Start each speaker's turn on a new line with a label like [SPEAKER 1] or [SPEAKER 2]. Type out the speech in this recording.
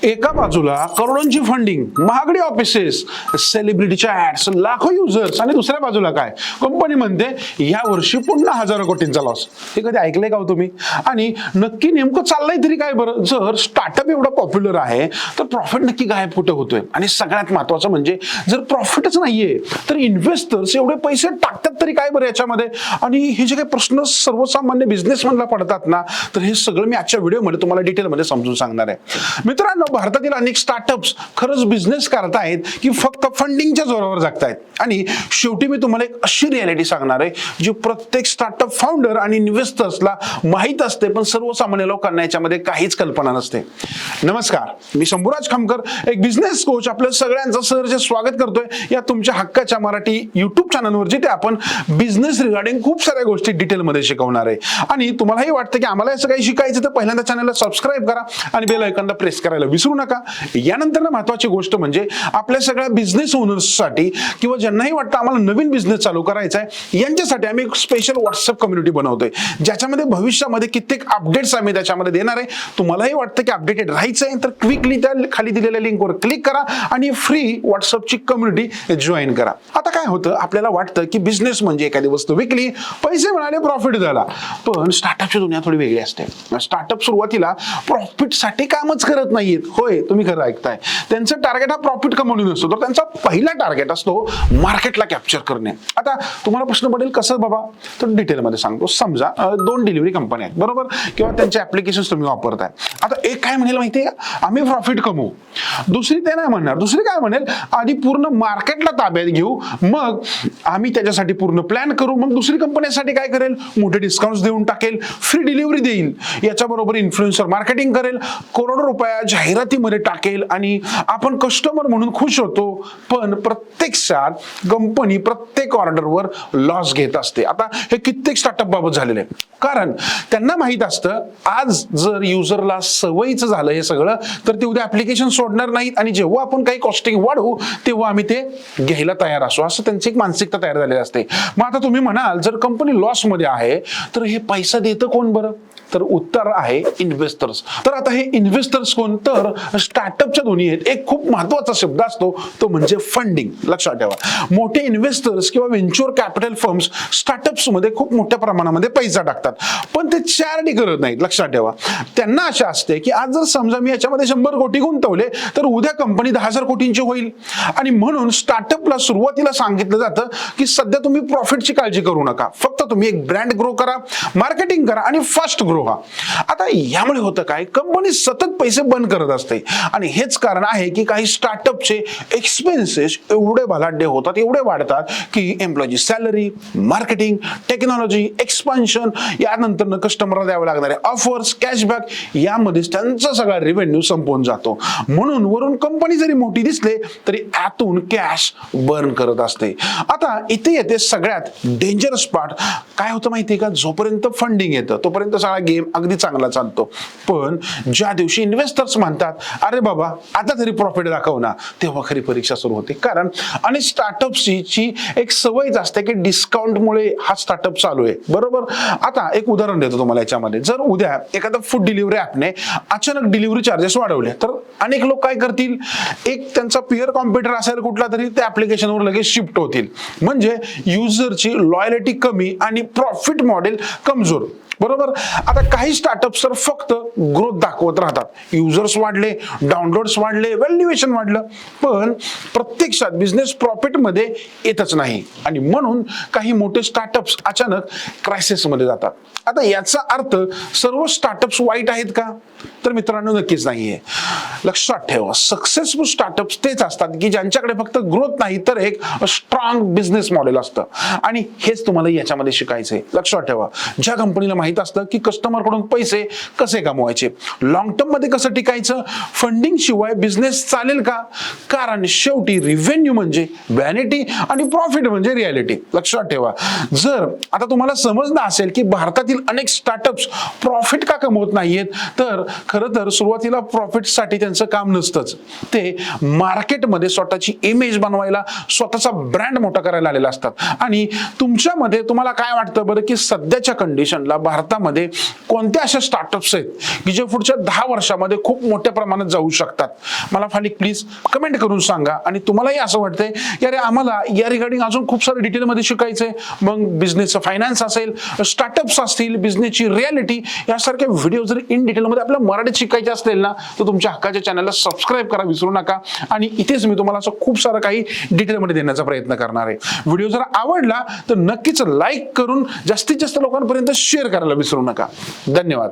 [SPEAKER 1] एका बाजूला करोडोंची फंडिंग, महागडी ऑफिसेस, सेलिब्रिटीच्या ऍड्स, लाखो युजर्स, आणि दुसऱ्या बाजूला काय, कंपनी म्हणते या वर्षी पुन्हा हजारो कोटींचा लॉस. हे कधी ऐकलंय का हो तुम्ही? आणि नक्की नेमकं चाललंय तरी काय बरं? जर स्टार्टअप एवढं पॉप्युलर आहे तर प्रॉफिट नक्की गायब कुठे होतोय? आणि सगळ्यात महत्वाचं म्हणजे जर प्रॉफिटच नाहीये तर इन्व्हेस्टर्स एवढे पैसे टाकतात तरी काय बरं याच्यामध्ये? आणि हे जे काही प्रश्न सर्वसामान्य बिझनेसमॅनला पडतात ना, तर हे सगळं मी आजच्या व्हिडिओमध्ये तुम्हाला डिटेलमध्ये समजून सांगणार आहे. मित्रांनो, भारतातील अनेक स्टार्टअप्स खरंच बिझनेस करतायत की फक्त फंडिंगच्या जोरावर जगतायत? आणि शेवटी मी तुम्हाला एक अशी रियालिटी सांगणार आहे जी प्रत्येक स्टार्टअप फाउंडर आणि इन्व्हेस्टर्सला माहीत असते, पण सर्वसामान्य लोकांना याच्यामध्ये काहीच कल्पना नसते. नमस्कार, मी शंभूराज खामकर, एक बिझनेस कोच, आपल्या सगळ्यांचं सहर्ष स्वागत करतोय या तुमच्या हक्काच्या मराठी युट्यूब चॅनलवर, जिथे आपण बिझनेस रिगार्डिंग खूप साऱ्या गोष्टी डिटेलमध्ये शिकवणार आहे. आणि तुम्हालाही वाटतं की आम्हाला असं काही शिकायचं तर पहिल्यांदा चॅनलला सबस्क्राईब करा आणि बेल आयकॉनला प्रेस करायला विसरू नका. यानंतर महत्त्वाची गोष्ट म्हणजे आपल्या सगळ्या बिझनेस ओनर्ससाठी किंवा ज्यांनाही वाटतं आम्हाला नवीन बिझनेस चालू करायचा आहे, यांच्यासाठी आम्ही एक स्पेशल व्हॉट्सअप कम्युनिटी बनवतोय, ज्याच्यामध्ये भविष्यामध्ये कित्येक अपडेट्स आम्ही त्याच्यामध्ये देणार आहे. तुम्हालाही वाटतं की अपडेटेड राहायचं आहे तर क्विकली त्या खाली दिलेल्या लिंकवर क्लिक करा आणि फ्री व्हॉट्सअपची कम्युनिटी जॉईन करा. आता काय होतं, आपल्याला वाटतं की बिझनेस म्हणजे एखादी वस्तू विकली, पैसे मिळाले, प्रॉफिट झाला. पण स्टार्टअपची दुनिया थोडी वेगळी असते. स्टार्टअप सुरुवातीला प्रॉफिटसाठी कामच करत नाहीयेत. होय, तुम्ही खरं ऐकताय. त्यांचं टार्गेट हा प्रॉफिट कमवणे नसतो, तर त्यांचा पहिला टार्गेट असतो मार्केटला कॅप्चर करणे. आता तुम्हाला प्रश्न पडेल कसं बाबा? तर डिटेलमध्ये सांगतो. समजा 2 डिलिव्हरी कंपन्या आहेत, बरोबर, किंवा त्यांचे ऍप्लिकेशन तुम्ही वापरताय. आता एक काय म्हणेल माहितीये, आम्ही प्रॉफिट कमवू. दुसरी ते नाही म्हणणार. दुसरी काय म्हणेल, आधी पूर्ण मार्केटला ताब्यात घेऊ, मग आम्ही त्याच्यासाठी पूर्ण प्लॅन करू. मग दुसरी कंपनीसाठी काय करेल, मोठे डिस्काउंट देऊन टाकेल, फ्री डिलिव्हरी देईल, याच्याबरोबर इन्फ्लुएन्सर मार्केटिंग करेल, करोडो रुपया जाहिरातीमध्ये टाकेल आणि आपण कस्टमर म्हणून खुश होतो. पण प्रत्यक्षात कंपनी प्रत्येक ऑर्डरवर लॉस घेत असते. आता हे कित्येक स्टार्टअप बाबत झालेलं आहे, कारण त्यांना माहित असतं आज जर युजरला सवयीचं झालं हे सगळं तर ते उद्या ऍप्लिकेशन सोडणार नाहीत, आणि जेव्हा आपण काही कॉस्टिंग वाढवू तेव्हा आम्ही ते घ्यायला तयार असू, असं त्यांची एक मानसिकता तयार झालेली असते. मग आता तुम्ही म्हणाल, जर कंपनी लॉस मध्ये आहे तर हे पैसा देतं कोण बरं? तर उत्तर आहे इन्व्हेस्टर्स. तर आता हे इन्व्हेस्टर्स कोण? तर स्टार्टअपच्या दुनियेत एक खूप महत्वाचा शब्द असतो, तो म्हणजे फंडिंग. लक्षात ठेवा, मोठे इन्व्हेस्टर्स किंवा व्हेंचर कॅपिटल फर्म्स स्टार्टअप्स मध्ये खूप मोठ्या प्रमाणामध्ये पैसा टाकतात, पण ते चॅरिटी करत नाहीत. लक्षात ठेवा, त्यांना आशा असते की आज जर समजा मी याच्यामध्ये 100 कोटी गुंतवले तर उद्या कंपनी 10,000 कोटींची होईल. आणि म्हणून स्टार्टअपला सुरुवातीला सांगितलं जातं की सध्या तुम्ही प्रॉफिटची काळजी करू नका, फक्त तुम्ही एक ब्रँड ग्रो करा, मार्केटिंग करा आणि फास्ट ग्रो व्हा. आता यामुळे होतं काय, कंपनी सतत पैसे बंद करत असते, आणि हेच कारण आहे की काही स्टार्टअपचे एक्सपेन्सेस एवढे बलाढ्य होतात, एवढे वाढतात की एम्प्लॉयची सॅलरी, मार्केटिंग, टेक्नॉलॉजी, एक्सपान्शन, यानंतर कस्टमरला द्यावे लागणारे ऑफर्स, कॅशबॅक, यामध्येच त्यांचा सगळा रेव्हेन्यू संपून जातो. म्हणून वरून कंपनी जरी मोठी दिसले तरी आतून कॅश बर्न करत असते. आता इथे येते सगळ्यात डेंजरस पार्ट. काय होतं माहितीये का, जोपर्यंत फंडिंग येतं तोपर्यंत सगळा गेम अगदी चांगला चालतो, पण ज्या दिवशी इन्व्हेस्टर्स म्हणतात अरे बाबा आता तरी प्रॉफिट दाखव ना, तेव्हा खरी परीक्षा सुरू होते. कारण आणि स्टार्टअपची एक सवयच असते की डिस्काउंटमुळे हा स्टार्टअप चालू आहे, बरोबर. आता एक उदाहरण देतो तुम्हाला याच्यामध्ये. जर उद्या एखादा फूड डिलिव्हरी ॲपने अचानक डिलिव्हरी चार्जेस वाढवले तर अनेक लोक काय करतील, एक त्यांचा पिअर कॉम्प्युटर असेल कुठला तरी, त्या ऍप्लिकेशनवर लगेच शिफ्ट होतील. म्हणजे युजरची लॉयल्टी कमी आणि प्रॉफिट मॉडेल कमजोर, बरोबर. आता काही स्टार्टअप्स तर फक्त ग्रोथ दाखवत राहतात, युजर्स वाढले, डाउनलोड्स वाढले, व्हॅल्युएशन वाढलं, पण प्रत्यक्षात बिझनेस प्रॉफिट मध्ये येतच नाही. आणि म्हणून काही मोठे स्टार्टअप्स अचानक क्रायसिस मध्ये जातात. आता याचा अर्थ सर्व स्टार्टअप्स वाईट आहेत का? तर मित्रांनो, नक्कीच नाहीये. लक्षात ठेवा, सक्सेसफुल स्टार्टअप्स तेच असतात की ज्यांच्याकडे फक्त ग्रोथ नाही तर एक स्ट्रॉंग बिझनेस मॉडेल असतं, आणि हेच तुम्हाला याच्यामध्ये शिकायचंय. लक्षात ठेवा, ज्या कंपनीला माहित असतं की कस्टमरकडून पैसे कसे कमवायचे, लॉंग टर्म मध्ये कसं टिकायचं, फंडिंग शिवाय बिझनेस चालेल का? कारण शेवटी रिव्हेन्यू म्हणजे व्हॅनिटी आणि प्रॉफिट म्हणजे रियालिटी. लक्षात ठेवा, जर आता तुम्हाला समजलं असेल की भारतातील अनेक स्टार्टअप्स प्रॉफिट का कमवत नाहीयेत, तर खरं तर सुरुवातीला प्रॉफिटसाठी त्यांचं त्यांचं काम नसतंच. ते मार्केटमध्ये स्वतःची इमेज बनवायला, स्वतःचा ब्रँड मोठा करायला आलेला असतात. आणि तुमच्यामध्ये तुम्हाला काय वाटतं बरं, की सध्याच्या कंडिशनला भारतामध्ये कोणत्या अशा स्टार्टअप्स आहेत की जे पुढच्या 10 वर्षामध्ये खूप मोठ्या प्रमाणात जाऊ शकतात? मला खाली प्लीज कमेंट करून सांगा. आणि तुम्हालाही असं वाटतंय की अरे आम्हाला या रिगार्डिंग अजून खूप सारं डिटेलमध्ये शिकायचंय, मग बिझनेसचं फायनान्स असेल, स्टार्टअप्स असतील, बिझनेसची रियालिटी यासारख्या व्हिडिओ जर इन डिटेलमध्ये आपल्या मराठीत शिकायचे असतील ना, तर तुमच्या हक्काच्या चॅनलला सबस्क्राईब करा विसरू नका. आणि इथेच मी तुम्हाला असं खूप सारं काही डिटेलमध्ये देण्याचा प्रयत्न करणार आहे. व्हिडिओ जर आवडला तर नक्कीच लाईक करून जास्तीत जास्त लोकांपर्यंत शेअर करायला विसरू नका. धन्यवाद.